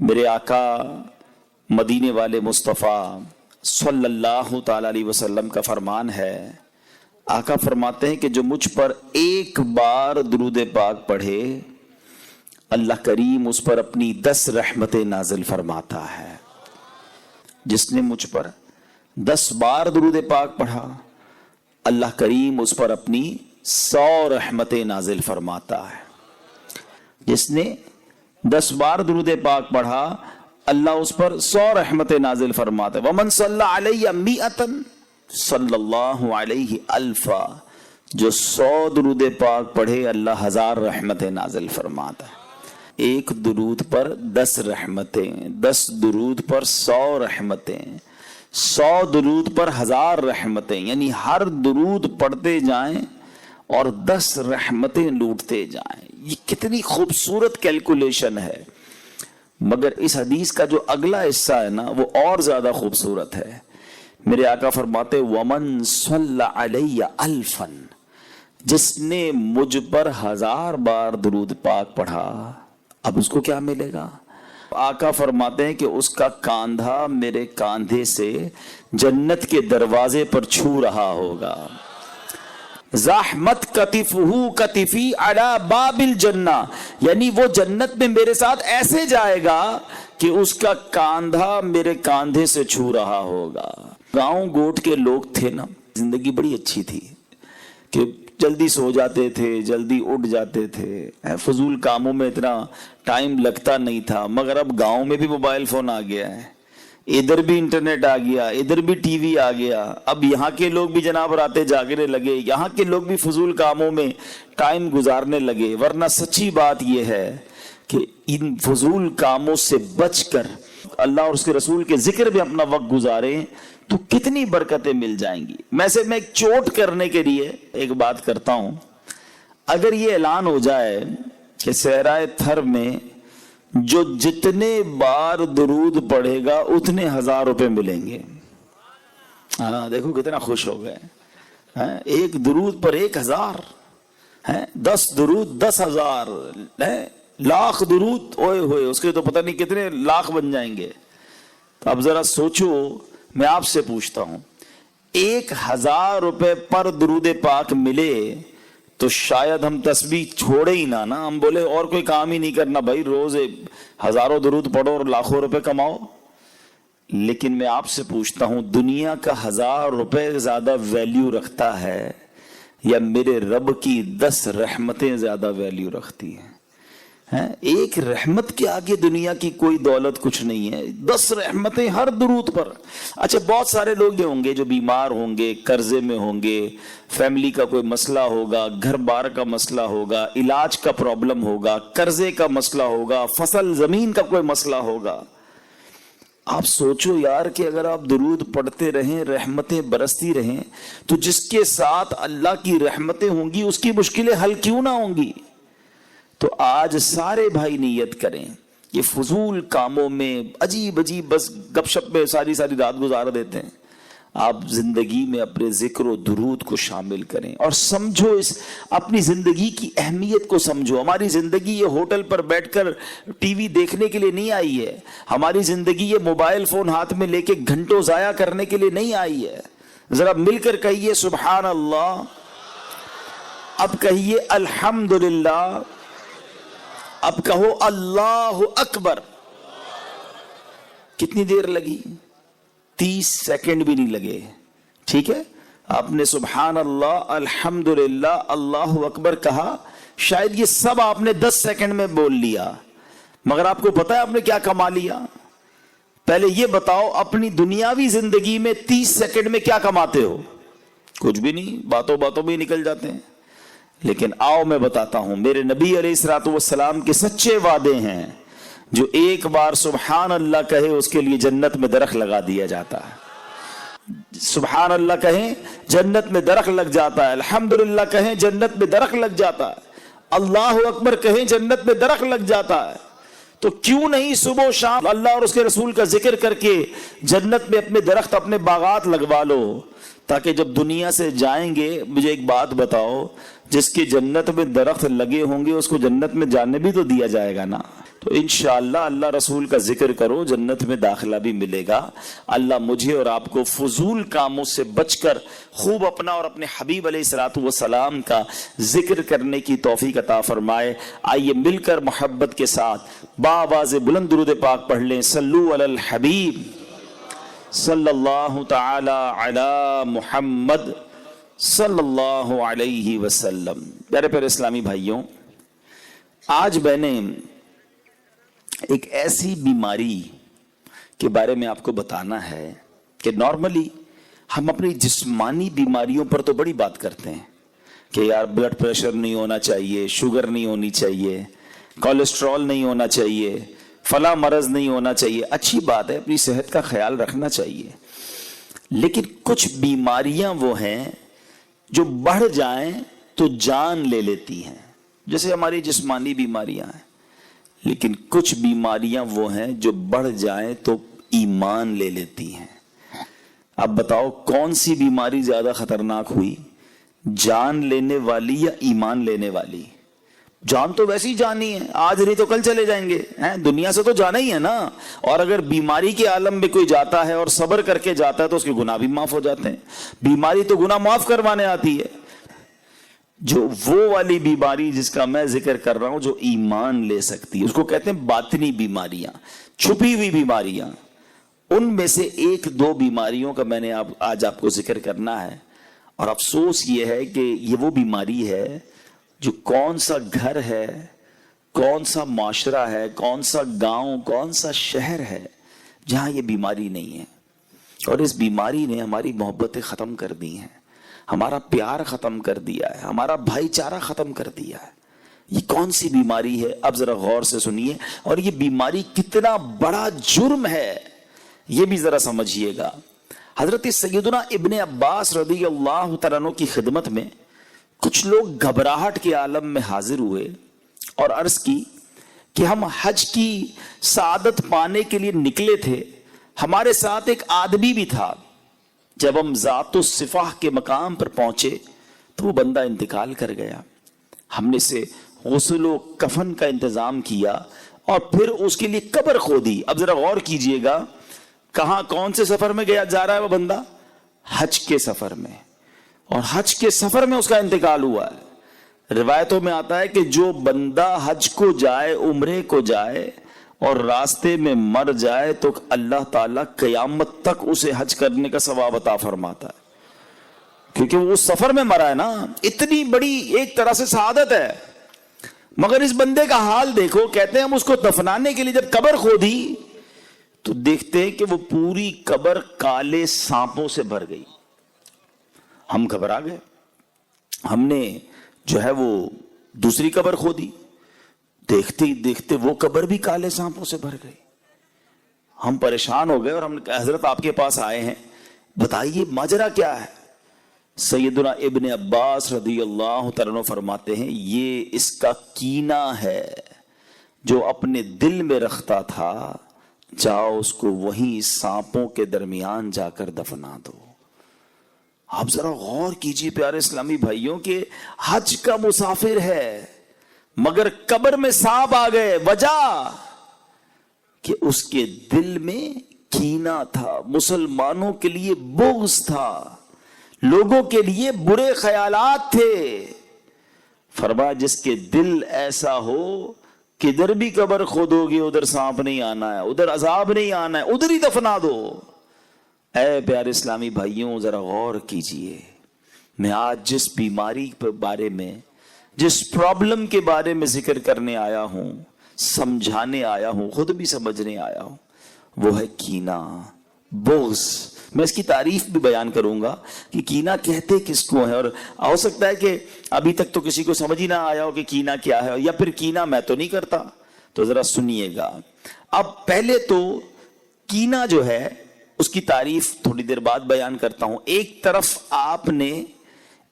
میرے آقا مدینے والے مصطفیٰ صلی اللہ تعالی علیہ وسلم کا فرمان ہے، آقا فرماتے ہیں کہ جو مجھ پر ایک بار درود پاک پڑھے اللہ کریم اس پر اپنی 10 رحمتیں نازل فرماتا ہے۔ جس نے مجھ پر 10 بار درود پاک پڑھا اللہ کریم اس پر اپنی 100 رحمتیں نازل فرماتا ہے۔ جس نے 10 بار درود پاک پڑھا اللہ اس پر 100 رحمتیں نازل فرماتا ہے۔ وَمَن صَلَّى عَلَيَّ مِئَةً صلی اللہ علیہ الفا، جو 100 درود پاک پڑھے اللہ 1000 رحمتیں نازل فرماتا ہے۔ ایک درود پر 10 رحمتیں، 10 درود پر 100 رحمتیں، 100 درود پر 1000 رحمتیں، یعنی ہر درود پڑھتے جائیں اور 10 رحمتیں لوٹتے جائیں۔ یہ کتنی خوبصورت کیلکولیشن ہے، مگر اس حدیث کا جو اگلا حصہ ہے نا وہ اور زیادہ خوبصورت ہے۔ میرے آقا فرماتے وَمَن صَلَّى عَلَيَّ أَلْفًا، جس نے مجھ پر 1000 بار درود پاک پڑھا اب اس کو کیا ملے گا؟ آقا فرماتے ہیں کہ اس کا کاندھا میرے کاندھے سے جنت کے دروازے پر چھو رہا ہوگا۔ زحمت کتفہ کتفی علی باب الجنہ، یعنی وہ جنت میں میرے ساتھ ایسے جائے گا کہ اس کا کاندھا میرے کاندھے سے چھو رہا ہوگا۔ گاؤں گوٹ کے لوگ تھے نا، زندگی بڑی اچھی تھی کہ جلدی سو جاتے تھے، جلدی اٹھ جاتے تھے، فضول کاموں میں اتنا ٹائم لگتا نہیں تھا۔ مگر اب گاؤں میں بھی موبائل فون آ گیا ہے، ادھر بھی انٹرنیٹ آ گیا، ادھر بھی ٹی وی آ گیا، اب یہاں کے لوگ بھی جناب راتے جاگنے لگے، یہاں کے لوگ بھی فضول کاموں میں ٹائم گزارنے لگے۔ ورنہ سچی بات یہ ہے کہ ان فضول کاموں سے بچ کر اللہ اور اس کے رسول کے ذکر میں اپنا وقت گزاریں تو کتنی برکتیں مل جائیں گی۔ میں ایک چوٹ کرنے کے لیے ایک بات کرتا ہوں، اگر یہ اعلان ہو جائے کہ صحرائے تھر میں جو جتنے بار درود پڑھے گا اتنے 1000 روپے ملیں گے، ہاں دیکھو کتنا خوش ہو گئے۔ ایک درود پر 1000، 10 درود 10,000، لاکھ درود اوئے ہوئے اس کے تو پتہ نہیں کتنے لاکھ بن جائیں گے۔ تو اب ذرا سوچو، میں آپ سے پوچھتا ہوں 1000 روپے پر درود پاک ملے تو شاید ہم تسبیح چھوڑے ہی نہ، ہم بولے اور کوئی کام ہی نہیں کرنا بھائی، روز ہزاروں درود پڑھو اور لاکھوں روپے کماؤ۔ لیکن میں آپ سے پوچھتا ہوں دنیا کا 1000 روپے زیادہ ویلیو رکھتا ہے یا میرے رب کی 10 رحمتیں زیادہ ویلیو رکھتی ہیں؟ ایک رحمت کے آگے دنیا کی کوئی دولت کچھ نہیں ہے، 10 رحمتیں ہر درود پر۔ اچھا بہت سارے لوگ یہ ہوں گے جو بیمار ہوں گے، قرضے میں ہوں گے، فیملی کا کوئی مسئلہ ہوگا، گھر بار کا مسئلہ ہوگا، علاج کا پرابلم ہوگا، قرضے کا مسئلہ ہوگا، فصل زمین کا کوئی مسئلہ ہوگا۔ آپ سوچو یار کہ اگر آپ درود پڑھتے رہیں، رحمتیں برستی رہیں، تو جس کے ساتھ اللہ کی رحمتیں ہوں گی اس کی مشکلیں حل کیوں نہ ہوں گی؟ تو آج سارے بھائی نیت کریں، یہ فضول کاموں میں عجیب بس گپ شپ میں ساری رات گزار دیتے ہیں، آپ زندگی میں اپنے ذکر و درود کو شامل کریں اور سمجھو اس اپنی زندگی کی اہمیت کو سمجھو۔ ہماری زندگی یہ ہوٹل پر بیٹھ کر ٹی وی دیکھنے کے لیے نہیں آئی ہے، ہماری زندگی یہ موبائل فون ہاتھ میں لے کے گھنٹوں ضائع کرنے کے لیے نہیں آئی ہے۔ ذرا مل کر کہیے سبحان اللہ، اب کہیے الحمدللہ، اب کہو اللہ اکبر۔ کتنی دیر لگی؟ 30 سیکنڈ بھی نہیں لگے، ٹھیک ہے؟ آپ نے سبحان اللہ، الحمدللہ، اللہ اکبر کہا، شاید یہ سب آپ نے 10 سیکنڈ میں بول لیا، مگر آپ کو پتا ہے آپ نے کیا کما لیا؟ پہلے یہ بتاؤ اپنی دنیاوی زندگی میں 30 سیکنڈ میں کیا کماتے ہو؟ کچھ بھی نہیں، باتوں میں نکل جاتے ہیں۔ لیکن آؤ میں بتاتا ہوں، میرے نبی علیہ الصلوۃ والسلام کے سچے وعدے ہیں، جو ایک بار سبحان اللہ کہے اس کے لیے جنت میں درخت لگا دیا جاتا ہے۔ سبحان اللہ کہیں جنت میں درخت لگ جاتا ہے، الحمدللہ کہیں جنت میں درخت لگ جاتا ہے، اللہ اکبر کہیں جنت میں درخت لگ جاتا ہے۔ تو کیوں نہیں صبح و شام اللہ اور اس کے رسول کا ذکر کر کے جنت میں اپنے درخت، اپنے باغات لگوا لو، تاکہ جب دنیا سے جائیں گے، مجھے ایک بات بتاؤ، جس کی جنت میں درخت لگے ہوں گے اس کو جنت میں جانے بھی تو دیا جائے گا نا۔ تو انشاءاللہ اللہ رسول کا ذکر کرو، جنت میں داخلہ بھی ملے گا۔ اللہ مجھے اور آپ کو فضول کاموں سے بچ کر خوب اپنا اور اپنے حبیب علیہ الصلوۃ والسلام کا ذکر کرنے کی توفیق عطا فرمائے۔ آئیے مل کر محبت کے ساتھ بآواز بلند درود پاک پڑھ لیں، صلو علی الحبیب صلی اللہ تعالی علی محمد صلی اللہ علیہ وسلم۔ پیارے پیارے اسلامی بھائیوں، آج میں نے ایک ایسی بیماری کے بارے میں آپ کو بتانا ہے کہ نارملی ہم اپنی جسمانی بیماریوں پر تو بڑی بات کرتے ہیں کہ یار بلڈ پریشر نہیں ہونا چاہیے، شوگر نہیں ہونی چاہیے، کولیسٹرول نہیں ہونا چاہیے، فلاں مرض نہیں ہونا چاہیے۔ اچھی بات ہے، اپنی صحت کا خیال رکھنا چاہیے، لیکن کچھ بیماریاں وہ ہیں جو بڑھ جائیں تو جان لے لیتی ہیں، جیسے ہماری جسمانی بیماریاں ہیں، لیکن کچھ بیماریاں وہ ہیں جو بڑھ جائیں تو ایمان لے لیتی ہیں۔ اب بتاؤ کون سی بیماری زیادہ خطرناک ہوئی، جان لینے والی یا ایمان لینے والی؟ جان تو ویسی جانی ہے، آج نہیں تو کل چلے جائیں گے، دنیا سے تو جانا ہی ہے نا۔ اور اگر بیماری کے عالم میں کوئی جاتا ہے اور صبر کر کے جاتا ہے تو اس کے گناہ بھی معاف ہو جاتے ہیں۔ بیماری تو گناہ معاف کروانے آتی ہے۔ جو وہ والی بیماری جس کا میں ذکر کر رہا ہوں جو ایمان لے سکتی ہے، اس کو کہتے ہیں باطنی بیماریاں، چھپی ہوئی بیماریاں۔ ان میں سے ایک دو بیماریوں کا میں نے آج آپ کو ذکر کرنا ہے، اور افسوس یہ ہے کہ یہ وہ بیماری ہے جو کون سا گھر ہے، کون سا معاشرہ ہے، کون سا گاؤں، کون سا شہر ہے جہاں یہ بیماری نہیں ہے۔ اور اس بیماری نے ہماری محبتیں ختم کر دی ہیں، ہمارا پیار ختم کر دیا ہے، ہمارا بھائی چارہ ختم کر دیا ہے۔ یہ کون سی بیماری ہے؟ اب ذرا غور سے سنیے، اور یہ بیماری کتنا بڑا جرم ہے یہ بھی ذرا سمجھیے گا۔ حضرت سیدنا ابن عباس رضی اللہ تعالیٰ عنہ کی خدمت میں کچھ لوگ گھبراہٹ کے عالم میں حاضر ہوئے اور عرض کی کہ ہم حج کی سعادت پانے کے لیے نکلے تھے، ہمارے ساتھ ایک آدمی بھی تھا، جب ہم ذات الصفاح کے مقام پر پہنچے تو وہ بندہ انتقال کر گیا۔ ہم نے اسے غسل و کفن کا انتظام کیا اور پھر اس کے لیے قبر کھودی۔ اب ذرا غور کیجئے گا، کہاں کون سے سفر میں گیا جا رہا ہے وہ بندہ؟ حج کے سفر میں، اور حج کے سفر میں اس کا انتقال ہوا ہے۔ روایتوں میں آتا ہے کہ جو بندہ حج کو جائے، عمرے کو جائے اور راستے میں مر جائے تو اللہ تعالیٰ قیامت تک اسے حج کرنے کا ثواب عطا فرماتا ہے، کیونکہ وہ اس سفر میں مرا ہے نا۔ اتنی بڑی ایک طرح سے سعادت ہے، مگر اس بندے کا حال دیکھو۔ کہتے ہیں ہم اس کو دفنانے کے لیے جب قبر کھودی تو دیکھتے ہیں کہ وہ پوری قبر کالے سانپوں سے بھر گئی۔ ہم گھبرا گئے، ہم نے جو ہے وہ دوسری قبر کھودی، دیکھتے ہی دیکھتے وہ قبر بھی کالے سانپوں سے بھر گئی۔ ہم پریشان ہو گئے اور ہم نے کہا حضرت آپ کے پاس آئے ہیں، بتائیے ماجرا کیا ہے؟ سیدنا ابن عباس رضی اللہ تعالیٰ عنہ فرماتے ہیں یہ اس کا کینہ ہے جو اپنے دل میں رکھتا تھا، جاؤ اس کو وہیں سانپوں کے درمیان جا کر دفنا دو۔ آپ ذرا غور کیجیے پیارے اسلامی بھائیوں کہ حج کا مسافر ہے مگر قبر میں سانپ آ گئے، وجہ کہ اس کے دل میں کینہ تھا، مسلمانوں کے لیے بغض تھا، لوگوں کے لیے برے خیالات تھے۔ فرمایا جس کے دل ایسا ہو کہ ادھر بھی قبر کھودو گے ادھر سانپ نہیں آنا ہے، ادھر عذاب نہیں آنا ہے، ادھر ہی دفنا دو۔ اے پیارے اسلامی بھائیوں ذرا غور کیجئے، میں آج جس بیماری کے بارے میں، جس پرابلم کے بارے میں ذکر کرنے آیا ہوں، سمجھانے آیا ہوں، خود بھی سمجھنے آیا ہوں، وہ ہے کینہ، بغض۔ میں اس کی تعریف بھی بیان کروں گا کہ کینہ کہتے کس کو ہے، اور ہو سکتا ہے کہ ابھی تک تو کسی کو سمجھ ہی نہ آیا ہو کہ کینہ کیا ہے، یا پھر کینہ میں تو نہیں کرتا۔ تو ذرا سنیے گا۔ اب پہلے تو کینہ جو ہے اس کی تعریف تھوڑی دیر بعد بیان کرتا ہوں۔ ایک طرف آپ نے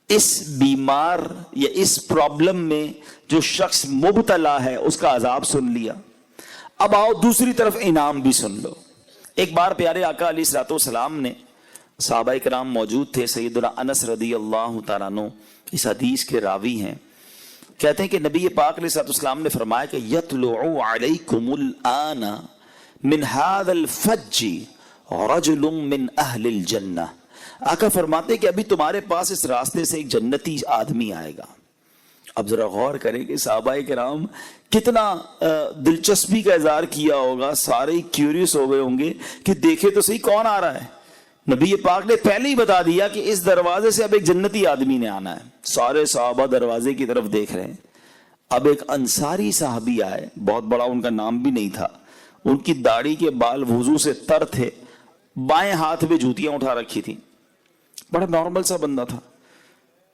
اس بیمار یا اس پرابلم میں جو شخص مبتلا ہے اس کا عذاب سن لیا، اب آؤ دوسری طرف انعام بھی سن لو۔ ایک بار پیارے آقا علیہ الصلوۃ والسلام نے، صحابہ کرام موجود تھے، سیدنا انس رضی اللہ تعالیٰ عنہ اس حدیث کے راوی ہیں کہتے ہیں کہ نبی پاک علیہ الصلوۃ والسلام نے فرمایا کہ یطلع علیکم الآن من هذا الفج رجل من اہل الجنہ. آقا فرماتے ہیں کہ ابھی تمہارے پاس اس راستے سے ایک جنتی آدمی آئے گا. اب ذرا غور کریں کہ صحابہ کرام کتنا دلچسپی کا اظہار کیا ہوگا. سارے کیوریس ہو گئے ہوں گے کہ دیکھے تو صحیح کون آ رہا ہے. نبی پاک نے پہلے ہی بتا دیا کہ اس دروازے سے اب ایک جنتی آدمی نے آنا ہے. سارے صحابہ دروازے کی طرف دیکھ رہے ہیں. اب ایک انصاری صحابی آئے, بہت بڑا, ان کا نام بھی نہیں تھا. ان کی داڑھی کے بال وضو سے تر تھے, بائیں ہاتھ میں جوتیاں اٹھا رکھی تھی, بڑا نارمل سا بندہ تھا.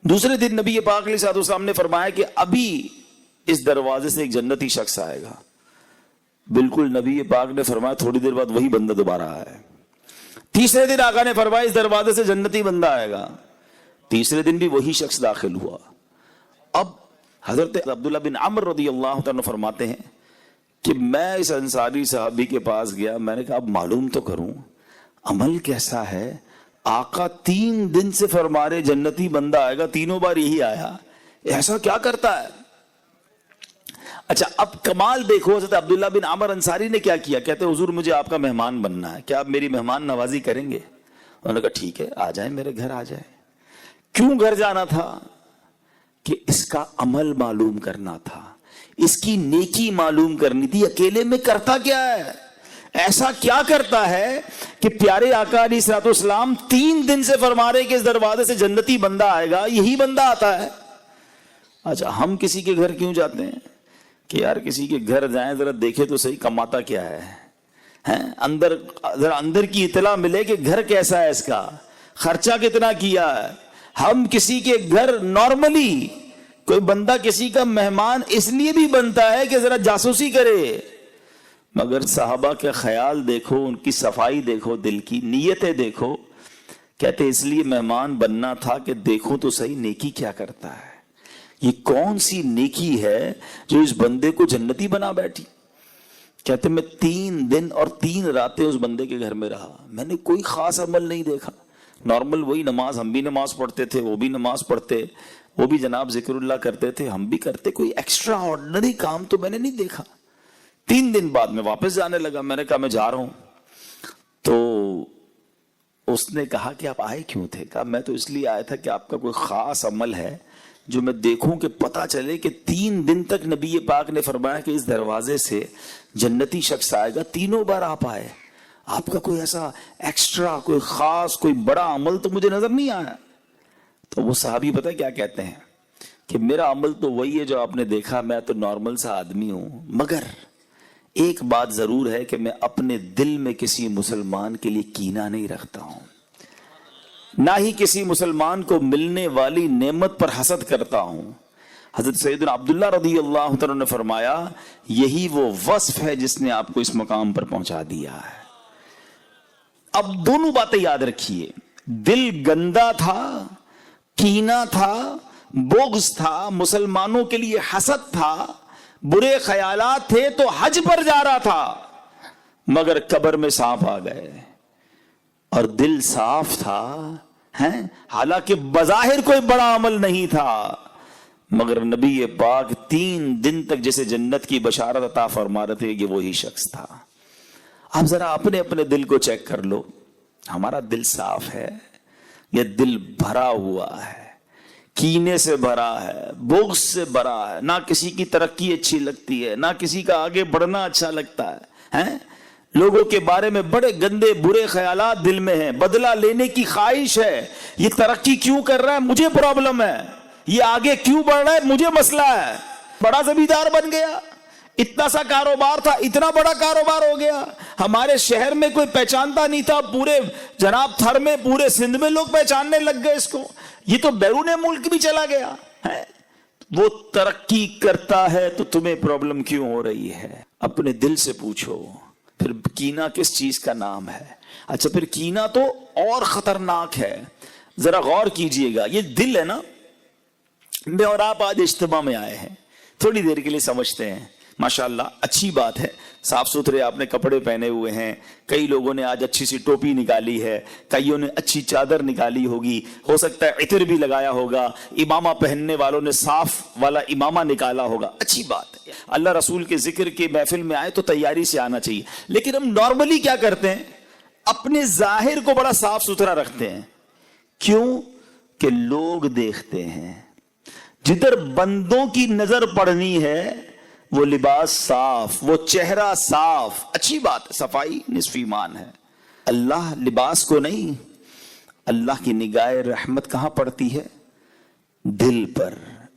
دوسرے دن نبی پاک علیہ الصلوۃ والسلام نے فرمایا کہ ابھی اس دروازے سے ایک جنتی شخص آئے گا. بالکل نبی پاک نے فرمایا تھوڑی دیر بعد وہی بندہ دوبارہ آیا. تیسرے دن آقا نے فرمایا اس دروازے سے جنتی بندہ آئے گا. تیسرے دن بھی وہی شخص داخل ہوا. اب حضرت عبداللہ بن عمر رضی اللہ تعالیٰ فرماتے ہیں کہ میں اس انصاری صحابی کے پاس گیا. میں نے کہا اب معلوم تو کروں عمل کیسا ہے. آقا 3 دن سے فرما رہے جنتی بندہ آئے گا, تینوں بار یہی آیا, ایسا کیا کرتا ہے. اچھا اب کمال دیکھو, حضرت عبداللہ بن عمر انصاری نے کیا کیا. کہتے ہیں حضور مجھے آپ کا مہمان بننا ہے, کیا آپ میری مہمان نوازی کریں گے. انہوں نے کہا ٹھیک ہے, آ جائیں میرے گھر آ جائیں. کیوں گھر جانا تھا؟ کہ اس کا عمل معلوم کرنا تھا, اس کی نیکی معلوم کرنی تھی. اکیلے میں کرتا کیا ہے, ایسا کیا کرتا ہے کہ پیارے آقا علیہ الصلوۃ والسلام 3 دن سے فرما رہے کہ اس دروازے سے جنتی بندہ آئے گا, یہی بندہ آتا ہے. اچھا ہم کسی کے گھر کیوں جاتے ہیں کہ یار کسی کے گھر جائیں ذرا دیکھے تو صحیح کماتا کیا ہے, اندر ذرا اندر کی اطلاع ملے کہ گھر کیسا ہے, اس کا خرچہ کتنا کیا ہے. ہم کسی کے گھر نارملی کوئی بندہ کسی کا مہمان اس لیے بھی بنتا ہے کہ ذرا جاسوسی کرے, مگر صحابہ کا خیال دیکھو, ان کی صفائی دیکھو, دل کی نیتیں دیکھو. کہتے اس لیے مہمان بننا تھا کہ دیکھو تو صحیح نیکی کیا کرتا ہے, یہ کون سی نیکی ہے جو اس بندے کو جنتی بنا بیٹھی. کہتے میں 3 دن اور 3 راتیں اس بندے کے گھر میں رہا. میں نے کوئی خاص عمل نہیں دیکھا, نارمل وہی نماز, ہم بھی نماز پڑھتے تھے, وہ بھی نماز پڑھتے, وہ بھی جناب ذکر اللہ کرتے تھے, ہم بھی کرتے. کوئی ایکسٹرا آرڈنری کام تو میں نے نہیں دیکھا. 3 دن بعد میں واپس جانے لگا. میں نے کہا میں جا رہا ہوں. تو اس نے کہا کہ آپ آئے کیوں تھے. کہا میں تو اس لیے آیا تھا کہ آپ کا کوئی خاص عمل ہے جو میں دیکھوں کہ پتہ چلے کہ 3 دن تک نبی پاک نے فرمایا کہ اس دروازے سے جنتی شخص آئے گا, تینوں بار آپ آئے, آپ کا کوئی ایسا ایکسٹرا کوئی خاص کوئی بڑا عمل تو مجھے نظر نہیں آیا. تو وہ صحابی پتہ کیا کہتے ہیں کہ میرا عمل تو وہی ہے جو آپ نے دیکھا, میں تو نارمل سا آدمی ہوں, مگر ایک بات ضرور ہے کہ میں اپنے دل میں کسی مسلمان کے لیے کینہ نہیں رکھتا ہوں, نہ ہی کسی مسلمان کو ملنے والی نعمت پر حسد کرتا ہوں. حضرت سیدنا عبداللہ رضی اللہ تعالیٰ نے فرمایا یہی وہ وصف ہے جس نے آپ کو اس مقام پر پہنچا دیا ہے. اب دونوں باتیں یاد رکھیے, دل گندا تھا, کینہ تھا, بغض تھا, مسلمانوں کے لیے حسد تھا, برے خیالات تھے, تو حج پر جا رہا تھا مگر قبر میں سانپ آ گئے. اور دل صاف تھا, حالانکہ بظاہر کوئی بڑا عمل نہیں تھا, مگر نبی پاک 3 دن تک جسے جنت کی بشارت عطا فرما رہے تھے کہ وہی شخص تھا. اب ذرا اپنے دل کو چیک کر لو, ہمارا دل صاف ہے یہ دل بھرا ہوا ہے, کینے سے بھرا ہے, بغض سے بھرا ہے, نہ کسی کی ترقی اچھی لگتی ہے, نہ کسی کا آگے بڑھنا اچھا لگتا ہے, لوگوں کے بارے میں بڑے گندے برے خیالات دل میں ہیں, بدلہ لینے کی خواہش ہے, یہ ترقی کیوں کر رہا ہے مجھے پرابلم ہے, یہ آگے کیوں بڑھ رہا ہے مجھے مسئلہ ہے, بڑا زمیندار بن گیا, اتنا سا کاروبار تھا اتنا بڑا کاروبار ہو گیا, ہمارے شہر میں کوئی پہچانتا نہیں تھا, پورے جناب تھر میں پورے سندھ میں لوگ پہچاننے لگ گئے اس کو, یہ تو بیرون ملک بھی چلا گیا ہے. وہ ترقی کرتا ہے تو تمہیں پرابلم کیوں ہو رہی ہے؟ اپنے دل سے پوچھو. پھر کینہ کس چیز کا نام ہے؟ اچھا پھر کینہ تو اور خطرناک ہے, ذرا غور کیجئے گا. یہ دل ہے نا, میں اور آپ آج اجتماع میں آئے ہیں, تھوڑی دیر کے لیے سمجھتے ہیں, ماشاءاللہ اچھی بات ہے, صاف ستھرے آپ نے کپڑے پہنے ہوئے ہیں، کئی لوگوں نے آج اچھی سی ٹوپی نکالی ہے، کئیوں نے اچھی چادر نکالی ہوگی، ہو سکتا ہے عطر بھی لگایا ہوگا، امامہ پہننے والوں نے صاف والا امامہ نکالا ہوگا، اچھی بات ہے۔ اللہ رسول کے ذکر کے محفل میں آئے تو تیاری سے آنا چاہیے، لیکن ہم نارملی کیا کرتے ہیں، اپنے ظاہر کو بڑا صاف ستھرا رکھتے ہیں۔ کیوں؟ کہ لوگ دیکھتے ہیں۔ جدھر بندوں کی نظر پڑنی ہے وہ لباس صاف، وہ چہرہ صاف، اچھی بات ہے، صفائی نصف ایمان ہے۔ اللہ لباس کو نہیں، اللہ کی نگاہ رحمت کہاں پڑتی ہے؟ دل پر۔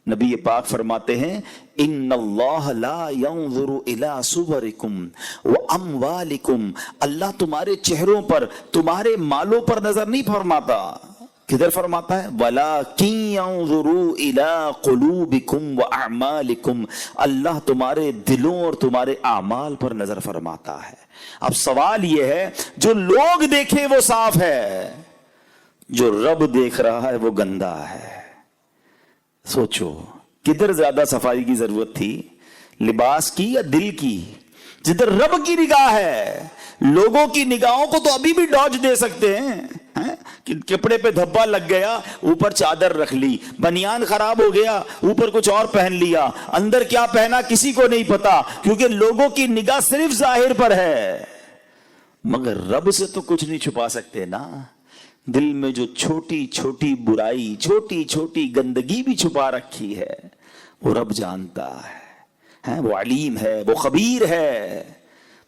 نبی پاک فرماتے ہیں ان اللہ لا ينظر الى صورکم واموالکم، اللہ تمہارے چہروں پر، تمہارے مالوں پر نظر نہیں فرماتا۔ کدھر فرماتا ہے؟ وَلَكِنْ يَنْظُرُوا إِلَىٰ قُلُوبِكُمْ وَأَعْمَالِكُمْ، اللہ تمہارے دلوں اور تمہارے اعمال پر نظر فرماتا ہے۔ اب سوال یہ ہے، جو لوگ دیکھیں وہ صاف ہے، جو رب دیکھ رہا ہے وہ گندا ہے۔ سوچو کدھر زیادہ صفائی کی ضرورت تھی، لباس کی یا دل کی؟ جدھر رب کی نگاہ ہے۔ لوگوں کی نگاہوں کو تو ابھی بھی ڈاج دے سکتے ہیں، کپڑے پہ دھبا لگ گیا، اوپر چادر رکھ لی، بنیان خراب ہو گیا، اوپر کچھ اور پہن لیا، اندر کیا پہنا کسی کو نہیں پتا، کیونکہ لوگوں کی نگاہ صرف ظاہر پر ہے۔ مگر رب سے تو کچھ نہیں چھپا سکتے نا۔ دل میں جو چھوٹی چھوٹی برائی، چھوٹی چھوٹی گندگی بھی چھپا رکھی ہے وہ رب جانتا ہے، وہ علیم ہے، وہ خبیر ہے۔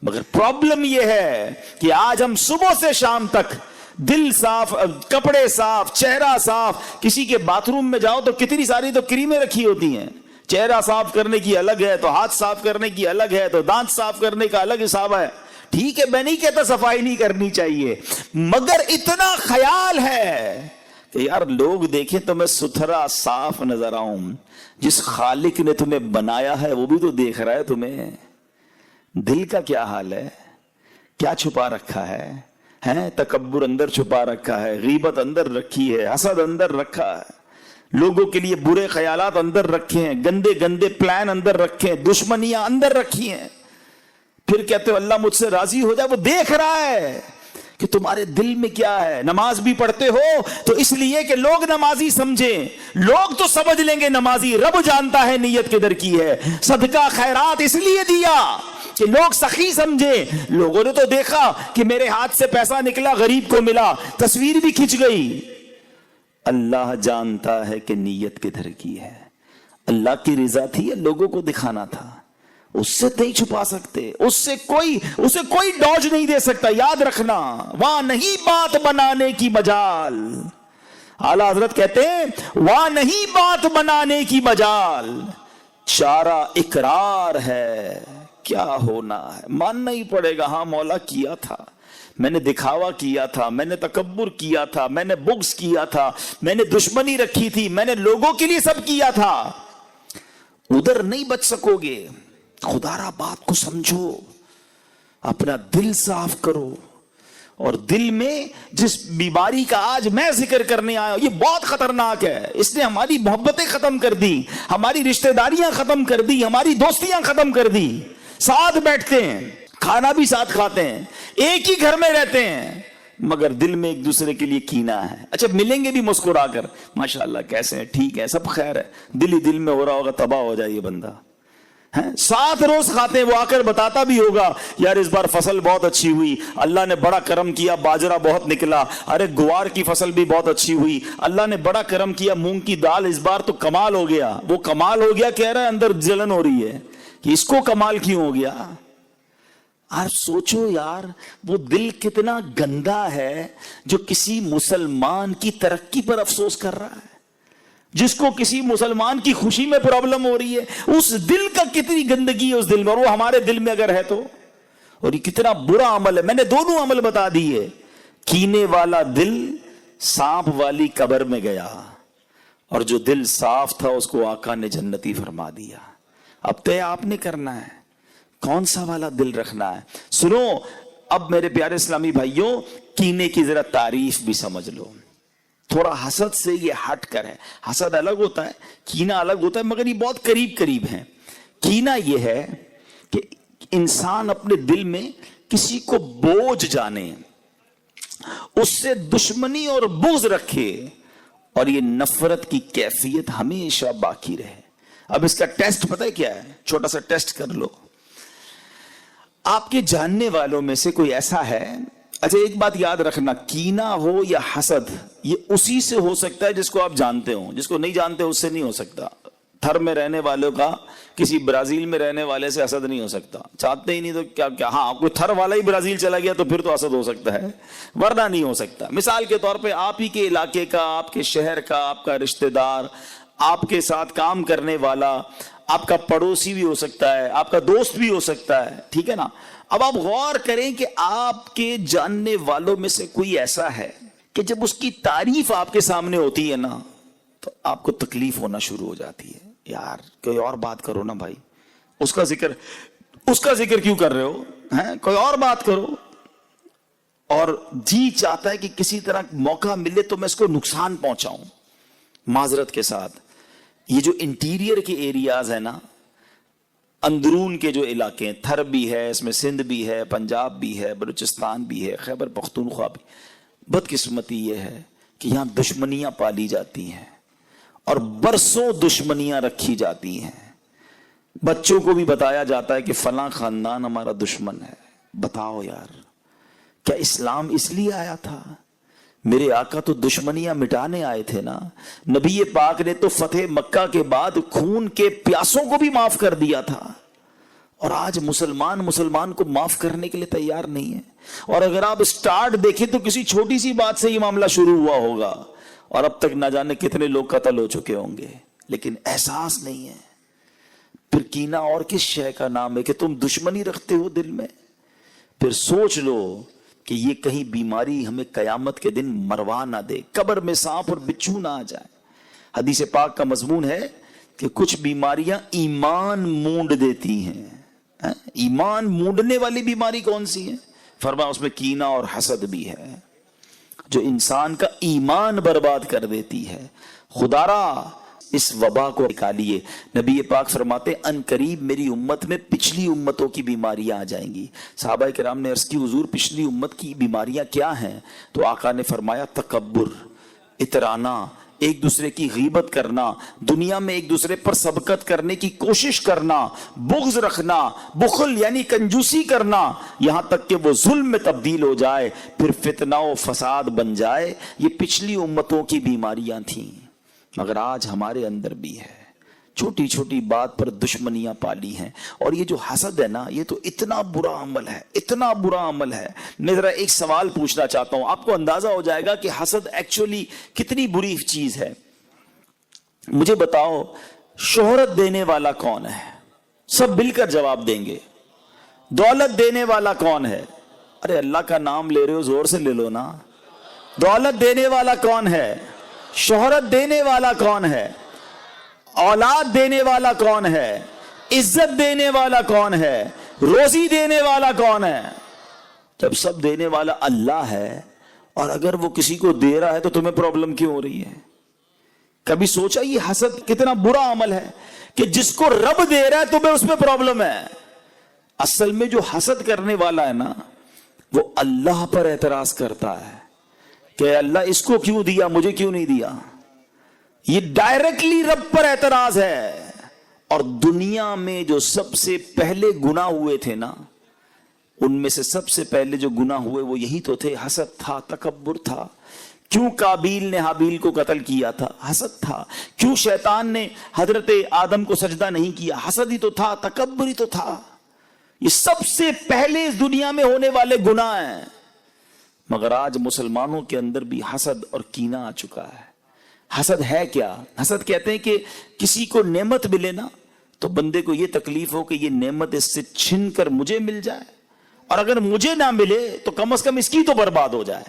مگر پرابلم یہ ہے کہ آج ہم صبح سے شام تک دل صاف، کپڑے صاف، چہرہ صاف، کسی کے باتھ روم میں جاؤ تو کتنی ساری تو کریمیں رکھی ہوتی ہیں، چہرہ صاف کرنے کی الگ ہے، تو ہاتھ صاف کرنے کی الگ ہے، تو دانت صاف کرنے کا الگ حساب ہے۔ ٹھیک ہے، میں نہیں کہتا صفائی نہیں کرنی چاہیے، مگر اتنا خیال ہے کہ یار لوگ دیکھیں تو میں ستھرا صاف نظر آؤں۔ جس خالق نے تمہیں بنایا ہے وہ بھی تو دیکھ رہا ہے تمہیں۔ دل کا کیا حال ہے؟ کیا چھپا رکھا ہے؟ تکبر اندر چھپا رکھا ہے، غیبت اندر رکھی ہے، حسد اندر رکھا ہے، لوگوں کے لیے برے خیالات اندر رکھے ہیں، گندے گندے پلان اندر رکھے ہیں، دشمنیاں اندر رکھی ہیں۔ پھر کہتے ہو اللہ مجھ سے راضی ہو جائے، وہ دیکھ رہا ہے کہ تمہارے دل میں کیا ہے۔ نماز بھی پڑھتے ہو تو اس لیے کہ لوگ نمازی سمجھیں، لوگ تو سمجھ لیں گے نمازی، رب جانتا ہے نیت کدھر کی ہے۔ صدقہ خیرات اس لیے دیا کہ لوگ سخی سمجھے، لوگوں نے تو دیکھا کہ میرے ہاتھ سے پیسہ نکلا، غریب کو ملا، تصویر بھی کھنچ گئی۔ اللہ جانتا ہے کہ نیت کدھر کی ہے۔ اللہ کی رضا تھی یا لوگوں کو دکھانا تھا؟ اس سے نہیں چھپا سکتے، اسے کوئی ڈوج نہیں دے سکتا۔ یاد رکھنا، وہاں نہیں بات بنانے کی مجال۔ اعلیٰ حضرت کہتے ہیں وہاں نہیں بات بنانے کی مجال، چارہ اقرار ہے، کیا ہونا ہے ماننا ہی پڑے گا۔ ہاں مولا کیا تھا، میں نے دکھاوا کیا تھا، میں نے تکبر کیا تھا، میں نے بغض کیا تھا، میں نے دشمنی رکھی تھی، میں نے لوگوں کے لیے سب کیا تھا۔ ادھر نہیں بچ سکو گے۔ خدا را بات کو سمجھو، اپنا دل صاف کرو۔ اور دل میں جس بیماری کا آج میں ذکر کرنے آیا ہوں، یہ بہت خطرناک ہے۔ اس نے ہماری محبتیں ختم کر دی، ہماری رشتہ داریاں ختم کر دی، ہماری دوستیاں ختم کر دی۔ ساتھ بیٹھتے ہیں، کھانا بھی ساتھ کھاتے ہیں، ایک ہی گھر میں رہتے ہیں، مگر دل میں ایک دوسرے کے لیے کینہ ہے۔ اچھا ملیں گے بھی مسکرا کر، ماشاءاللہ کیسے ہیں، ٹھیک ہے، سب خیر ہے، دل ہی دل میں ہو رہا ہوگا تباہ ہو جائے یہ بندہ۔ ساتھ روز کھاتے ہیں، وہ آ کر بتاتا بھی ہوگا یار اس بار فصل بہت اچھی ہوئی، اللہ نے بڑا کرم کیا، باجرہ بہت نکلا، ارے گوار کی فصل بھی بہت اچھی ہوئی، اللہ نے بڑا کرم کیا، مونگ کی دال اس بار تو کمال ہو گیا۔ وہ کمال ہو گیا کہہ رہا ہے، اندر جلن ہو رہی ہے کہ اس کو کمال کیوں ہو گیا۔ اور سوچو یار وہ دل کتنا گندا ہے جو کسی مسلمان کی ترقی پر افسوس کر رہا ہے، جس کو کسی مسلمان کی خوشی میں پرابلم ہو رہی ہے۔ اس دل کا کتنی گندگی ہے اس دل میں، اور وہ ہمارے دل میں اگر ہے تو، اور یہ کتنا برا عمل ہے۔ میں نے دونوں عمل بتا دیے، کینے والا دل سانپ والی قبر میں گیا، اور جو دل صاف تھا اس کو آقا نے جنتی فرما دیا۔ اب طے آپ نے کرنا ہے کون سا والا دل رکھنا ہے۔ سنو اب میرے پیارے اسلامی بھائیوں، کینے کی ذرا تعریف بھی سمجھ لو، تھوڑا حسد سے یہ ہٹ کر ہے۔ حسد الگ ہوتا ہے، کینہ الگ ہوتا ہے، مگر یہ بہت قریب قریب ہیں۔ کینہ یہ ہے کہ انسان اپنے دل میں کسی کو بوجھ جانے، اس سے دشمنی اور بغض رکھے، اور یہ نفرت کی کیفیت ہمیشہ باقی رہے۔ اب اس کا ٹیسٹ پتہ ہے کیا ہے؟ چھوٹا سا ٹیسٹ کر لو۔ آپ کے جاننے والوں میں سے کوئی ایسا ہے، اچھا ایک بات یاد رکھنا، کینہ ہو یا حسد یہ اسی سے ہو سکتا ہے جس کو آپ جانتے ہو، جس کو نہیں جانتے اس سے نہیں ہو سکتا۔ تھر میں رہنے والوں کا کسی برازیل میں رہنے والے سے حسد نہیں ہو سکتا، چاہتے ہی نہیں تو کیا ہاں کوئی تھر والا ہی برازیل چلا گیا تو پھر تو حسد ہو سکتا ہے، ورنہ نہیں ہو سکتا۔ مثال کے طور پہ آپ ہی کے علاقے کا، آپ کے شہر کا، آپ کا رشتہ دار، آپ کے ساتھ کام کرنے والا، آپ کا پڑوسی بھی ہو سکتا ہے، آپ کا دوست بھی ہو سکتا ہے، ٹھیک ہے نا۔ اب آپ غور کریں کہ آپ کے جاننے والوں میں سے کوئی ایسا ہے کہ جب اس کی تعریف آپ کے سامنے ہوتی ہے نا تو آپ کو تکلیف ہونا شروع ہو جاتی ہے، یار کوئی اور بات کرو نا بھائی، اس کا ذکر کیوں کر رہے ہو، کوئی اور بات کرو، اور جی چاہتا ہے کہ کسی طرح موقع ملے تو میں اس کو نقصان پہنچاؤں۔ معذرت کے ساتھ یہ جو انٹیریئر کے ایریاز ہیں نا، اندرون کے جو علاقے ہیں، تھر بھی ہے اس میں، سندھ بھی ہے، پنجاب بھی ہے، بلوچستان بھی ہے، خیبر پختونخوا بھی، بدقسمتی یہ ہے کہ یہاں دشمنیاں پالی جاتی ہیں اور برسوں دشمنیاں رکھی جاتی ہیں۔ بچوں کو بھی بتایا جاتا ہے کہ فلاں خاندان ہمارا دشمن ہے۔ بتاؤ یار، کیا اسلام اس لیے آیا تھا؟ میرے آقا تو دشمنیاں مٹانے آئے تھے نا۔ نبی پاک نے تو فتح مکہ کے بعد خون کے پیاسوں کو بھی معاف کر دیا تھا، اور آج مسلمان کو معاف کرنے کے لیے تیار نہیں ہے۔ اور اگر آپ سٹارٹ دیکھیں تو کسی چھوٹی سی بات سے یہ معاملہ شروع ہوا ہوگا اور اب تک نہ جانے کتنے لوگ قتل ہو چکے ہوں گے، لیکن احساس نہیں ہے۔ پھر کینہ اور کس شے کا نام ہے کہ تم دشمنی رکھتے ہو دل میں؟ پھر سوچ لو کہ یہ کہیں بیماری ہمیں قیامت کے دن مروا نہ دے، قبر میں سانپ اور بچھو نہ آ جائے۔ حدیث پاک کا مضمون ہے کہ کچھ بیماریاں ایمان مونڈ دیتی ہیں۔ ایمان مونڈنے والی بیماری کون سی ہے؟ فرمایا اس میں کینہ اور حسد بھی ہے، جو انسان کا ایمان برباد کر دیتی ہے۔ خدارا اس وبا کو نکالیے۔ نبی پاک فرماتے ہیں ان قریب میری امت میں پچھلی امتوں کی بیماریاں آ جائیں گی۔ صحابہ کرام نے عرض کی حضور پچھلی امت کی بیماریاں کیا ہیں؟ تو آقا نے فرمایا تکبر، اترانا، ایک دوسرے کی غیبت کرنا، دنیا میں ایک دوسرے پر سبقت کرنے کی کوشش کرنا، بغض رکھنا، بخل یعنی کنجوسی کرنا، یہاں تک کہ وہ ظلم میں تبدیل ہو جائے، پھر فتنہ و فساد بن جائے۔ یہ پچھلی امتوں کی بیماریاں تھیں، مگر آج ہمارے اندر بھی ہے۔ چھوٹی چھوٹی بات پر دشمنیاں پالی ہیں، اور یہ جو حسد ہے نا، یہ تو اتنا برا عمل ہے، اتنا برا عمل ہے۔ میں ذرا ایک سوال پوچھنا چاہتا ہوں، آپ کو اندازہ ہو جائے گا کہ حسد ایکچولی کتنی بری چیز ہے۔ مجھے بتاؤ شہرت دینے والا کون ہے؟ سب مل کر جواب دیں گے۔ دولت دینے والا کون ہے؟ ارے اللہ کا نام لے رہے ہو، زور سے لے لو نا۔ دولت دینے والا کون ہے؟ شہرت دینے والا کون ہے؟ اولاد دینے والا کون ہے؟ عزت دینے والا کون ہے؟ روزی دینے والا کون ہے؟ جب سب دینے والا اللہ ہے، اور اگر وہ کسی کو دے رہا ہے تو تمہیں پرابلم کیوں ہو رہی ہے؟ کبھی سوچا یہ حسد کتنا برا عمل ہے کہ جس کو رب دے رہا ہے تمہیں اس میں پرابلم ہے؟ اصل میں جو حسد کرنے والا ہے نا، وہ اللہ پر اعتراض کرتا ہے کہ اللہ اس کو کیوں دیا، مجھے کیوں نہیں دیا۔ یہ ڈائریکٹلی رب پر اعتراض ہے۔ اور دنیا میں جو سب سے پہلے گناہ ہوئے تھے نا، ان میں سے سب سے پہلے جو گناہ ہوئے وہ یہی تو تھے، حسد تھا، تکبر تھا۔ کیوں قابیل نے حابیل کو قتل کیا تھا؟ حسد تھا۔ کیوں شیطان نے حضرت آدم کو سجدہ نہیں کیا؟ حسد ہی تو تھا، تکبر ہی تو تھا۔ یہ سب سے پہلے اس دنیا میں ہونے والے گناہ ہیں، مگر آج مسلمانوں کے اندر بھی حسد اور کینہ آ چکا ہے۔ حسد ہے کیا؟ حسد کہتے ہیں کہ کسی کو نعمت ملے نا تو بندے کو یہ تکلیف ہو کہ یہ نعمت اس سے چھن کر مجھے مل جائے، اور اگر مجھے نہ ملے تو کم از کم اس کی تو برباد ہو جائے۔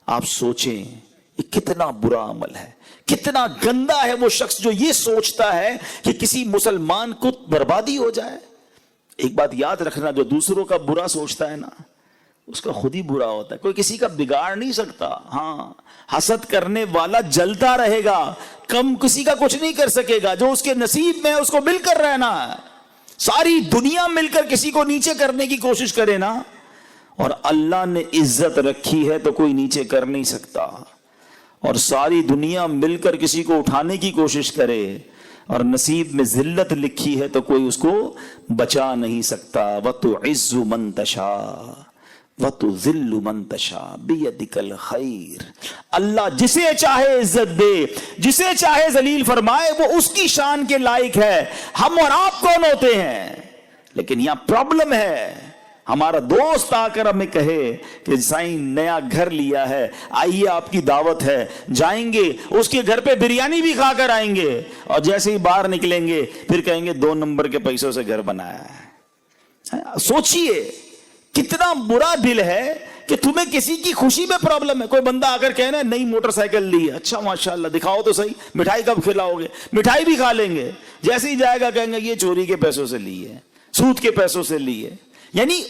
آپ سوچیں یہ کتنا برا عمل ہے، کتنا گندا ہے وہ شخص جو یہ سوچتا ہے کہ کسی مسلمان کو بربادی ہو جائے۔ ایک بات یاد رکھنا، جو دوسروں کا برا سوچتا ہے نا، اس کا خود ہی برا ہوتا ہے، کوئی کسی کا بگاڑ نہیں سکتا۔ ہاں، حسد کرنے والا جلتا رہے گا، کم کسی کا کچھ نہیں کر سکے گا۔ جو اس کے نصیب میں ہے اس کو مل کر رہنا ہے۔ ساری دنیا مل کر کسی کو نیچے کرنے کی کوشش کرے نا، اور اللہ نے عزت رکھی ہے تو کوئی نیچے کر نہیں سکتا، اور ساری دنیا مل کر کسی کو اٹھانے کی کوشش کرے اور نصیب میں ذلت لکھی ہے تو کوئی اس کو بچا نہیں سکتا۔ وَتُعِزُّ مَن تَشَاءُ وَتُذِلُّ مَن تَشَاءُ بِيَدِكَ الْخَيْرُ۔ اللہ جسے چاہے عزت دے، جسے چاہے ذلیل فرمائے، وہ اس کی شان کے لائق ہے۔ ہم اور آپ کون ہوتے ہیں؟ لیکن یہاں پرابلم ہے، ہمارا دوست آ کر ہمیں کہے کہ سائیں نیا گھر لیا ہے، آئیے آپ کی دعوت ہے، جائیں گے اس کے گھر پہ بریانی بھی کھا کر آئیں گے، اور جیسے ہی باہر نکلیں گے پھر کہیں گے 2 نمبر کے پیسوں سے گھر بنایا ہے۔ سوچئے کتنا برا دل ہے کہ تمہیں کسی کی خوشی میں پرابلم ہے۔ کوئی بندہ آ کر کہنا ہے نئی موٹر سائیکل لی ہے، اچھا ماشاءاللہ دکھاؤ تو صحیح، مٹھائی کب کھلاؤ گے؟ مٹھائی بھی کھا لیں گے، جیسے ہی جائے گا کہیں گے یہ چوری کے پیسوں سے لی ہے، سود کے پیسوں سے لی ہے۔ یعنی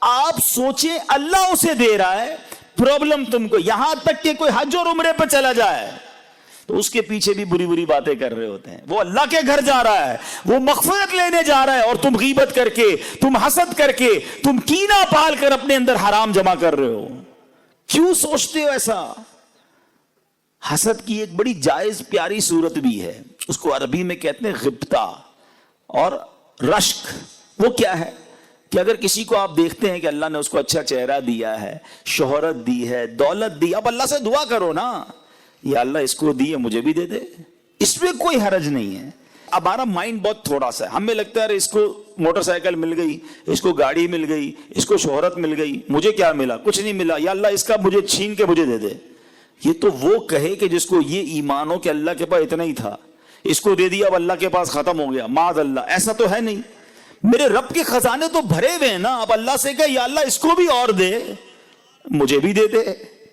آپ سوچیں اللہ اسے دے رہا ہے، پرابلم تم کو، یہاں تک کہ کوئی حج اور عمرے پہ چلا جائے تو اس کے پیچھے بھی بری بری باتیں کر رہے ہوتے ہیں۔ وہ اللہ کے گھر جا رہا ہے، وہ مغفرت لینے جا رہا ہے، اور تم غیبت کر کے، تم حسد کر کے، تم کینہ پال کر اپنے اندر حرام جمع کر رہے ہو۔ کیوں سوچتے ہو ایسا؟ حسد کی ایک بڑی جائز پیاری صورت بھی ہے، اس کو عربی میں کہتے ہیں غبطہ اور رشک۔ وہ کیا ہے کہ اگر کسی کو آپ دیکھتے ہیں کہ اللہ نے اس کو اچھا چہرہ دیا ہے، شہرت دی ہے، دولت دی، اب اللہ سے دعا کرو نا، یا اللہ اس کو دی ہے مجھے بھی دے دے، اس میں کوئی حرج نہیں ہے۔ ہمارا مائنڈ بہت تھوڑا سا ہے، ہمیں لگتا ہے اس کو موٹر سائیکل مل گئی، اس کو گاڑی مل گئی، اس کو شہرت مل گئی، مجھے کیا ملا؟ کچھ نہیں ملا، یا اللہ اس کا مجھے چھین کے مجھے دے دے۔ یہ تو وہ کہے کہ جس کو یہ ایمان ہو کہ اللہ کے پاس اتنا ہی تھا، اس کو دے دیا اب اللہ کے پاس ختم ہو گیا، معاذ اللہ، ایسا تو ہے نہیں۔ میرے رب کے خزانے تو بھرے ہوئے ہیں نا، اب اللہ سے کہے یا اللہ اس کو بھی اور دے، مجھے بھی دے دے،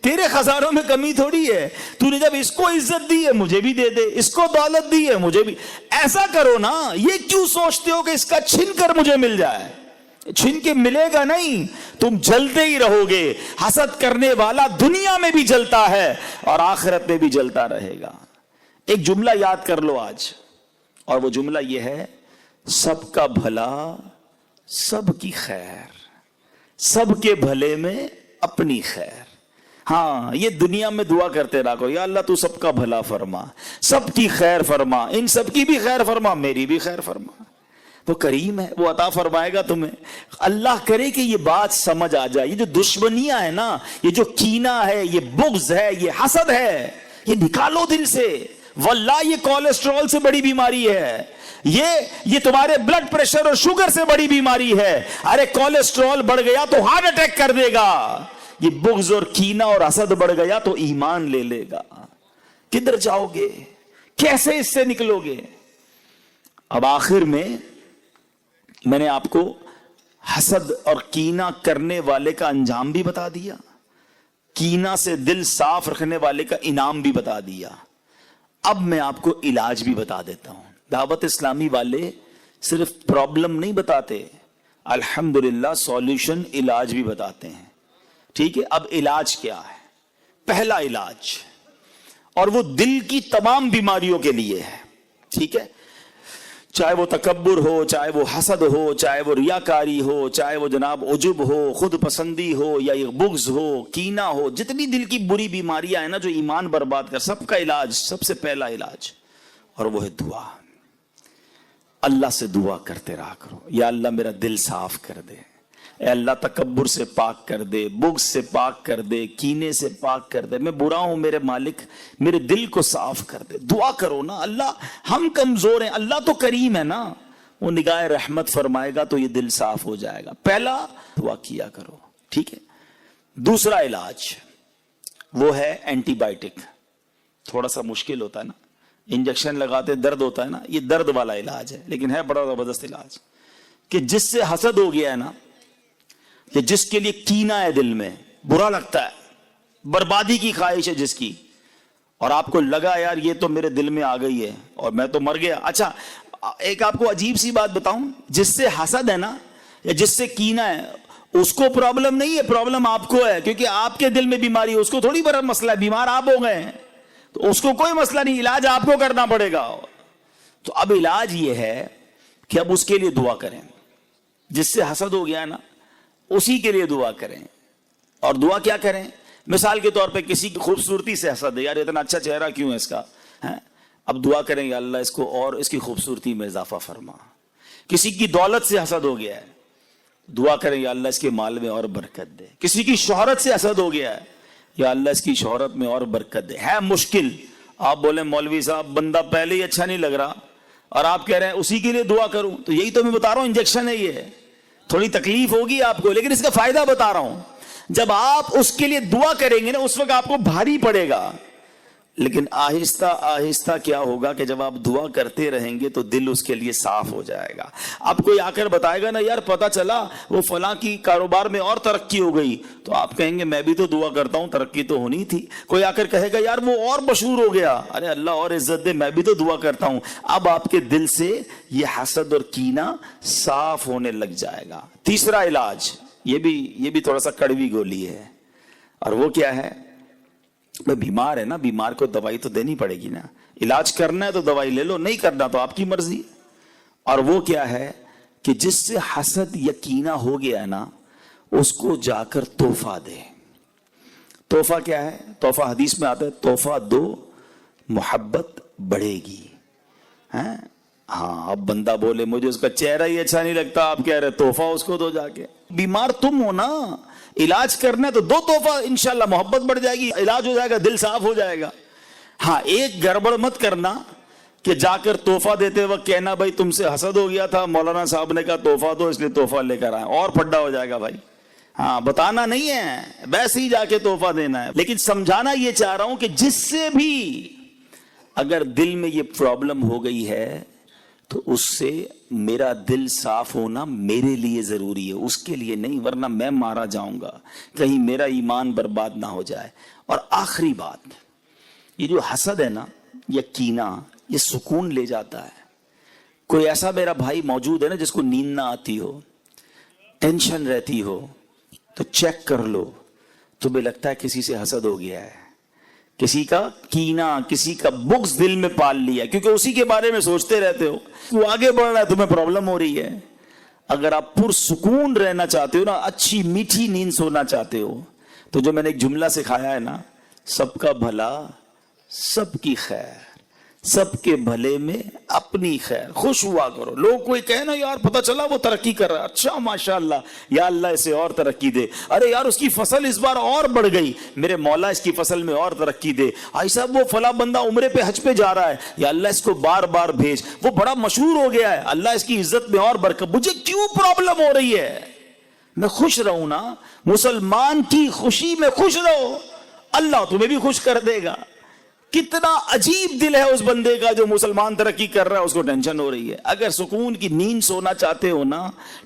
تیرے خزانوں میں کمی تھوڑی ہے، تو نے جب اس کو عزت دی ہے مجھے بھی دے دے، اس کو دولت دی ہے مجھے بھی، ایسا کرو نا۔ یہ کیوں سوچتے ہو کہ اس کا چھن کر مجھے مل جائے؟ چھن کے ملے گا نہیں، تم جلتے ہی رہو گے۔ حسد کرنے والا دنیا میں بھی جلتا ہے اور آخرت میں بھی جلتا رہے گا۔ ایک جملہ یاد کر لو آج، اور وہ جملہ یہ ہے، سب کا بھلا سب کی خیر، سب کے بھلے میں اپنی خیر۔ ہاں یہ دنیا میں دعا کرتے رہا کرو، یا اللہ تو سب کا بھلا فرما، سب کی خیر فرما، ان سب کی بھی خیر فرما، میری بھی خیر فرما۔ وہ کریم ہے، وہ عطا فرمائے گا تمہیں۔ اللہ کرے کہ یہ بات سمجھ آ جائے، یہ جو دشمنیاں ہے نا، یہ جو کینہ ہے، یہ بغض ہے، یہ حسد ہے، یہ نکالو دل سے۔ واللہ یہ کولیسٹرول سے بڑی بیماری ہے، یہ تمہارے بلڈ پریشر اور شوگر سے بڑی بیماری ہے۔ ارے کولیسٹرول بڑھ گیا تو ہارٹ اٹیک کر دے گا، یہ بغض اور کینہ اور حسد بڑھ گیا تو ایمان لے لے گا۔ کدھر جاؤ گے؟ کیسے اس سے نکلو گے؟ اب آخر میں نے آپ کو حسد اور کینہ کرنے والے کا انجام بھی بتا دیا، کینہ سے دل صاف رکھنے والے کا انعام بھی بتا دیا۔ اب میں آپ کو علاج بھی بتا دیتا ہوں۔ دعوت اسلامی والے صرف پرابلم نہیں بتاتے، الحمدللہ سولوشن، علاج بھی بتاتے ہیں۔ ٹھیک ہے، اب علاج کیا ہے؟ پہلا علاج، اور وہ دل کی تمام بیماریوں کے لیے ہے، ٹھیک ہے، چاہے وہ تکبر ہو، چاہے وہ حسد ہو، چاہے وہ ریاکاری ہو، چاہے وہ جناب عجب ہو، خود پسندی ہو، یا یہ بغض ہو، کینہ ہو، جتنی دل کی بری بیماریاں ہیں نا جو ایمان برباد کر، سب کا علاج، سب سے پہلا علاج، اور وہ ہے دعا۔ اللہ سے دعا کرتے رہا کرو، یا اللہ میرا دل صاف کر دے، اے اللہ تکبر سے پاک کر دے، بغض سے پاک کر دے، کینے سے پاک کر دے، میں برا ہوں میرے مالک، میرے دل کو صاف کر دے۔ دعا کرو نا، اللہ ہم کمزور ہیں، اللہ تو کریم ہے نا، وہ نگاہ رحمت فرمائے گا تو یہ دل صاف ہو جائے گا۔ پہلا دعا کیا کرو، ٹھیک ہے۔ دوسرا علاج وہ ہے اینٹی بائیوٹک، تھوڑا سا مشکل ہوتا ہے نا، انجیکشن لگاتے درد ہوتا ہے نا، یہ درد والا علاج ہے، لیکن ہے بڑا زبردست علاج، کہ جس سے حسد ہو گیا ہے نا، کہ جس کے لیے کینہ ہے دل میں، برا لگتا ہے، بربادی کی خواہش ہے جس کی، اور آپ کو لگا یار یہ تو میرے دل میں آ گئی ہے اور میں تو مر گیا۔ اچھا ایک آپ کو عجیب سی بات بتاؤں، جس سے حسد ہے نا یا جس سے کینہ ہے اس کو پرابلم نہیں ہے، پرابلم آپ کو ہے، کیونکہ آپ کے دل میں بیماری ہے، اس کو تھوڑی بڑا مسئلہ ہے، بیمار آپ ہو گئے ہیں تو اس کو کوئی مسئلہ نہیں، علاج آپ کو کرنا پڑے گا۔ تو اب علاج یہ ہے کہ اب اس کے لیے دعا کریں، جس سے حسد ہو گیا ہے نا اسی کے لیے دعا کریں. اور دعا کیا کریں؟ مثال کے طور پہ کسی کی خوبصورتی سے حسد ہے، یار اتنا اچھا چہرہ کیوں ہے اس کا، اب دعا کریں یا اللہ اس کو اور اس کی خوبصورتی میں اضافہ فرما. کسی کی دولت سے حسد ہو گیا ہے، دعا کریں یا اللہ اس کے مال میں اور برکت دے. کسی کی شہرت سے حسد ہو گیا ہے، یا اللہ اس کی شہرت میں اور برکت دے. ہے مشکل، آپ بولیں مولوی صاحب بندہ پہلے ہی اچھا نہیں لگ رہا اور آپ کہہ رہے ہیں اسی کے لیے دعا کروں، تو یہی تو میں بتا رہا ہوں انجیکشن ہے. یہ تھوڑی تکلیف ہوگی آپ کو، لیکن اس کا فائدہ بتا رہا ہوں. جب آپ اس کے لیے دعا کریں گے نا اس وقت آپ کو بھاری پڑے گا، لیکن آہستہ آہستہ کیا ہوگا کہ جب آپ دعا کرتے رہیں گے تو دل اس کے لیے صاف ہو جائے گا. آپ کوئی آ کر بتائے گا نا یار پتہ چلا وہ فلاں کی کاروبار میں اور ترقی ہو گئی، تو آپ کہیں گے میں بھی تو دعا کرتا ہوں ترقی تو ہونی تھی. کوئی آ کر کہے گا یار وہ اور مشہور ہو گیا، ارے اللہ اور عزت دے میں بھی تو دعا کرتا ہوں. اب آپ کے دل سے یہ حسد اور کینہ صاف ہونے لگ جائے گا. تیسرا علاج، یہ بھی تھوڑا سا کڑوی گولی ہے، اور وہ کیا ہے؟ بیمار ہے نا، بیمار کو دوائی تو دینی پڑے گی نا. علاج کرنا ہے تو دوائی لے لو، نہیں کرنا تو آپ کی مرضی. اور وہ کیا ہے کہ جس سے حسد یا کینہ ہو گیا ہے نا اس کو جا کر تحفہ دے. تحفہ کیا ہے؟ تحفہ حدیث میں آتا ہے تحفہ دو محبت بڑھے گی. ہاں اب بندہ بولے مجھے اس کا چہرہ ہی اچھا نہیں لگتا، آپ کہہ رہے تحفہ اس کو دو جا کے. بیمار تم ہو نا، علاج کرنا ہے تو دو تحفہ، انشاءاللہ محبت بڑھ جائے گی، علاج ہو جائے گا، دل صاف ہو جائے گا. ہاں ایک گڑبڑ مت کرنا کہ جا کر تحفہ دیتے وقت کہنا بھائی تم سے حسد ہو گیا تھا، مولانا صاحب نے کہا تحفہ دو اس لیے تحفہ لے کر آئے، اور پھڈا ہو جائے گا بھائی. ہاں بتانا نہیں ہے، ویسے ہی جا کے تحفہ دینا ہے. لیکن سمجھانا یہ چاہ رہا ہوں کہ جس سے بھی اگر دل میں یہ پرابلم ہو گئی ہے تو اس سے میرا دل صاف ہونا میرے لیے ضروری ہے، اس کے لیے نہیں، ورنہ میں مارا جاؤں گا، کہیں میرا ایمان برباد نہ ہو جائے. اور آخری بات، یہ جو حسد ہے نا یا کینہ یہ سکون لے جاتا ہے. کوئی ایسا میرا بھائی موجود ہے نا جس کو نیند نہ آتی ہو، ٹینشن رہتی ہو، تو چیک کر لو، تمہیں لگتا ہے کسی سے حسد ہو گیا ہے، کسی کا کینہ، کسی کا بغض دل میں پال لیا، کیونکہ اسی کے بارے میں سوچتے رہتے ہو، وہ آگے بڑھ رہا ہے تمہیں پرابلم ہو رہی ہے. اگر آپ پرسکون رہنا چاہتے ہو نا، اچھی میٹھی نیند سونا چاہتے ہو، تو جو میں نے ایک جملہ سکھایا ہے نا، سب کا بھلا سب کی خیر، سب کے بھلے میں اپنی خیر، خوش ہوا کرو. لوگ کوئی کہے نا یار پتہ چلا وہ ترقی کر رہا ہے، اچھا ماشاءاللہ، یا اللہ اسے اور ترقی دے، ارے یار اس کی فصل اس بار اور بڑھ گئی، میرے مولا اس کی فصل میں اور ترقی دے. آئی صاحب وہ فلاں بندہ عمرے پہ حج پہ جا رہا ہے، یا اللہ اس کو بار بار بھیج، وہ بڑا مشہور ہو گیا ہے، اللہ اس کی عزت میں اور برکت. مجھے کیوں پرابلم ہو رہی ہے؟ میں خوش رہوں نا. مسلمان کی خوشی میں خوش رہو، اللہ تمہیں بھی خوش کر دے گا. کتنا عجیب دل ہے اس بندے کا جو مسلمان ترقی کر رہا ہے، اس کو ٹینشن ہو رہی ہے. اگر سکون کی نیند سونا چاہتے ہو نا،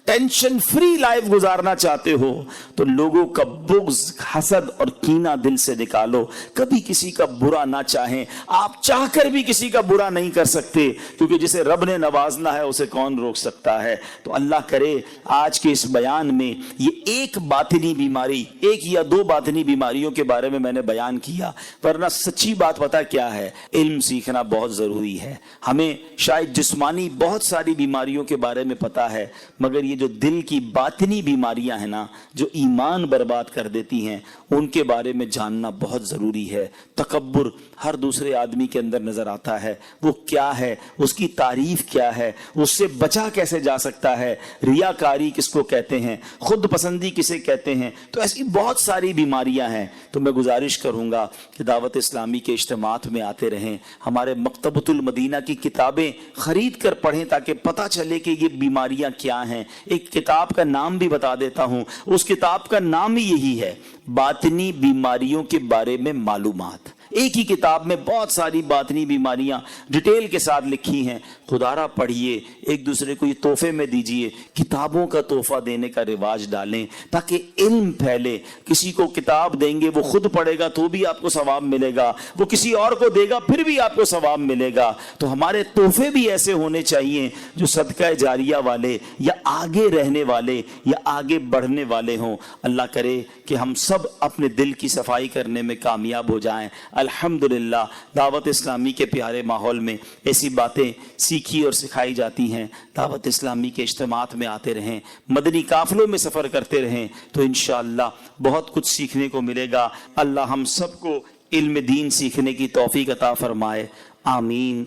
ٹینشن فری لائف گزارنا چاہتے ہو، تو لوگوں کا بغض، حسد اور کینہ دل سے نکالو. کبھی کسی کا برا نہ چاہیں، آپ چاہ کر بھی کسی کا برا نہیں کر سکتے، کیونکہ جسے رب نے نوازنا ہے اسے کون روک سکتا ہے. تو اللہ کرے آج کے اس بیان میں یہ ایک باطنی بیماری، ایک یا دو باطنی بیماریوں کے بارے میں نے بیان کیا، ورنہ سچی بات پتہ کیا ہے، علم سیکھنا بہت ضروری ہے. ہمیں شاید جسمانی بہت ساری بیماریوں کے بارے میں پتہ ہے، مگر یہ جو دل کی باطنی بیماریاں ہیں نا، جو ایمان برباد کر دیتی ہیں، ان کے بارے میں جاننا بہت ضروری ہے. تکبر ہر دوسرے آدمی کے اندر نظر آتا ہے، وہ کیا ہے، اس کی تعریف کیا ہے، اس سے بچا کیسے جا سکتا ہے، ریاکاری کس کو کہتے ہیں، خود پسندی کسے کہتے ہیں. تو ایسی بہت ساری بیماریاں ہیں. تو میں گزارش کروں گا کہ دعوت اسلامی کے اجتماعات میں آتے رہیں، ہمارے مکتبۃ المدینہ کی کتابیں خرید کر پڑھیں تاکہ پتہ چلے کہ یہ بیماریاں کیا ہیں. ایک کتاب کا نام بھی بتا دیتا ہوں، اس کتاب کا نام ہی یہی ہے، باطنی بیماریوں کے بارے میں معلومات. ایک ہی کتاب میں بہت ساری باطنی بیماریاں ڈیٹیل کے ساتھ لکھی ہیں. خدارہ پڑھیے، ایک دوسرے کو یہ تحفے میں دیجئے، کتابوں کا تحفہ دینے کا رواج ڈالیں تاکہ علم پھیلے. کسی کو کتاب دیں گے، وہ خود پڑھے گا تو بھی آپ کو ثواب ملے گا، وہ کسی اور کو دے گا پھر بھی آپ کو ثواب ملے گا. تو ہمارے تحفے بھی ایسے ہونے چاہیے جو صدقہ جاریہ والے یا آگے رہنے والے یا آگے بڑھنے والے ہوں. اللہ کرے کہ ہم سب اپنے دل کی صفائی کرنے میں کامیاب ہو جائیں. الحمدللہ دعوت اسلامی کے پیارے ماحول میں ایسی باتیں سیکھی اور سکھائی جاتی ہیں. دعوت اسلامی کے اجتماعات میں آتے رہیں, مدنی قافلوں میں سفر کرتے رہیں, تو انشاءاللہ بہت کچھ سیکھنے کو ملے گا. اللہ ہم سب کو علم دین سیکھنے کی توفیق عطا فرمائے. آمین.